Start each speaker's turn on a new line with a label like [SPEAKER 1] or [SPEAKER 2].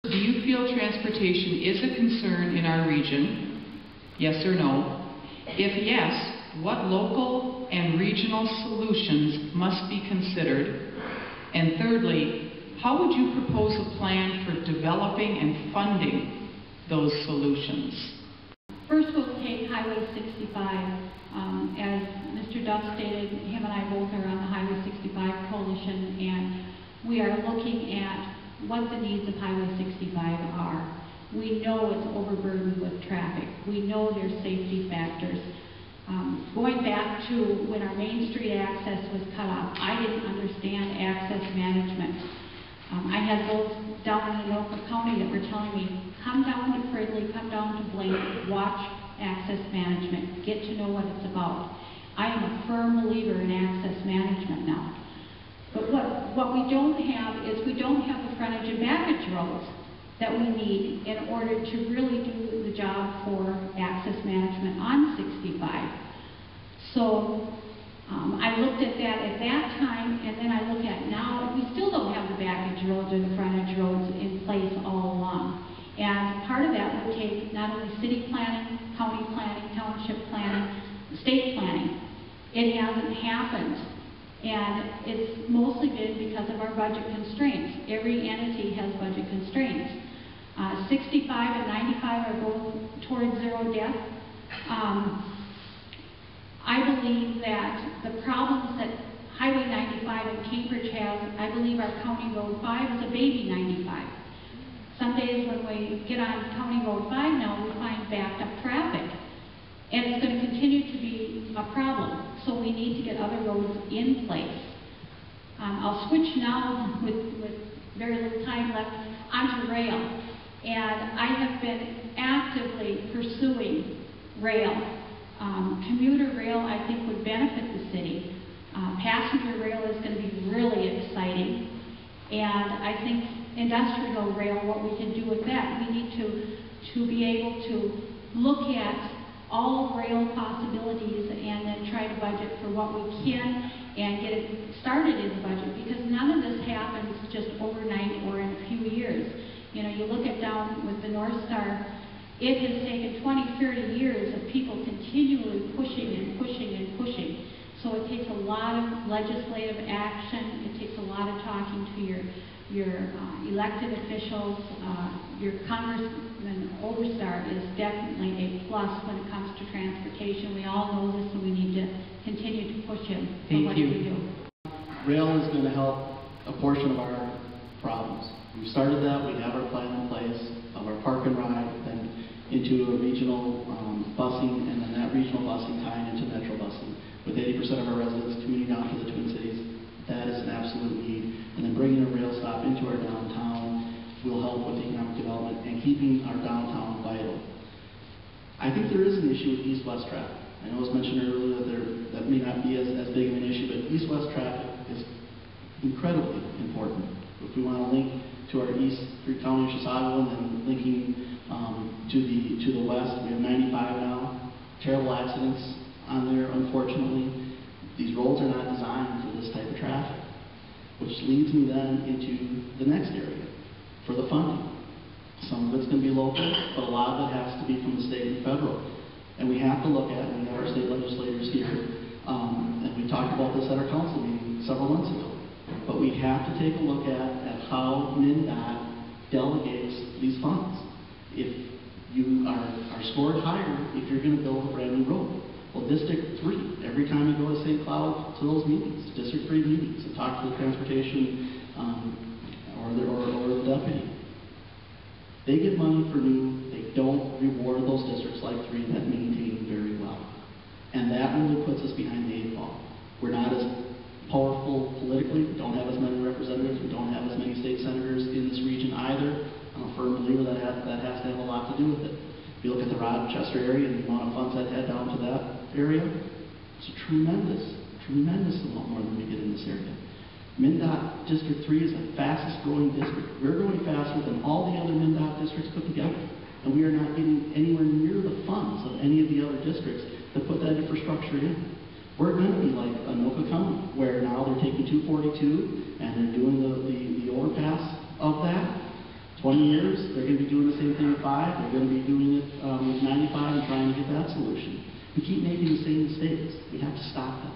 [SPEAKER 1] Do you feel transportation is a concern in our region? Yes or no? If yes, what local and regional solutions must be considered? And thirdly, how would you propose a plan for developing and funding those solutions?
[SPEAKER 2] First, we'll take Highway 65. As Mr. Duff stated, him and I both are on the Highway 65 Coalition, and we are looking at what the needs of Highway 65 are. We know it's overburdened with traffic. We know there's safety factors. Going back to when our Main Street access was cut off, I didn't understand access management. I had those down in Anoka County that were telling me, come down to Fridley, come down to Blake, watch access management, get to know what it's about. I am a firm believer in access management now. But what we don't have is we don't have the frontage and backage roads that we need in order to really do the job for access management on 65. So I looked at that time, and then I look at now, we still don't have the backage roads or the frontage roads in place all along. And part of that would take not only city planning, county planning, township planning, state planning. It hasn't happened. And it's mostly been because of our budget constraints. Every entity has budget constraints. 65 and 95 are both towards zero death. I believe that the problems that Highway 95 in Cambridge has, I believe our County Road 5 is a baby 95. Some days when we get on County Road 5 now, we find backed up traffic. And it's going to continue to be a problem. So we need to get other roads in place. I'll switch now with very little time left onto rail. And I have been actively pursuing rail. Commuter rail, I think, would benefit the city. Passenger rail is going to be really exciting. And I think industrial rail, what we can do with that, we need to be able to look at all rail possibilities and then try to budget for what we can and get it started in the budget, because none of this happens just overnight or in a few years. You know, you look at down with the North Star, it has taken 20, 30 years of people continually pushing and pushing and pushing. So it takes a lot of legislative action, it takes a lot of talking to your elected officials. Your Congressman Oberstar is definitely a plus when it comes to transportation. We all know this, and we need to continue to push him for what he can do.
[SPEAKER 3] Rail is going to help a portion of our problems. We've started that. We have our plan in place of our park and ride, then into a regional busing, and then that regional busing tying into metro busing. With 80% of our residents commuting down to the Twin Cities, that is an absolute need. And then bringing a rail stop into our downtown will help with economic development and keeping our downtown vital. I think there is an issue with east-west traffic. I know it was mentioned earlier that that may not be as big of an issue, but east-west traffic is incredibly important. If we want to link to our east through County of Chisago and then linking to the west, we have 95 now. Terrible accidents on there, unfortunately. These roads are not designed for this type of traffic, which leads me then into the next area for the funding. Some of it's going to be local, but a lot of it has to be from the state and federal. And we have to look at, and we have our state legislators here, and we talked about this at our council meeting several months ago, but we have to take a look at how Minn delegates these funds. If you are scored higher if you're going to build a brand new road. Well, District 3, every time you go to St. Cloud to those meetings, District 3 meetings, and talk to the transportation or the deputy, they get money for new, they don't reward those districts like 3 that maintain very well. And that really puts us behind the 8 ball. We're not as powerful politically, we don't have as many representatives, we don't have as many state senators in this region either. I'm a firm believer that has to have a lot to do with it. If you look at the Rochester area and the amount of funds that head down to that area, it's a tremendous amount more than we get in this area. MnDOT District 3 is the fastest growing district. We're growing faster than all the other MnDOT districts put together. And we are not getting anywhere near the funds of any of the other districts to put that infrastructure in. We're going to be like Anoka County, where now they're taking 242 and they're doing the overpass of that. 20 years, they're going to be doing the same thing with 5. They're going to be doing it with 95 and trying to get that solution. We keep making the same mistakes. We have to stop that.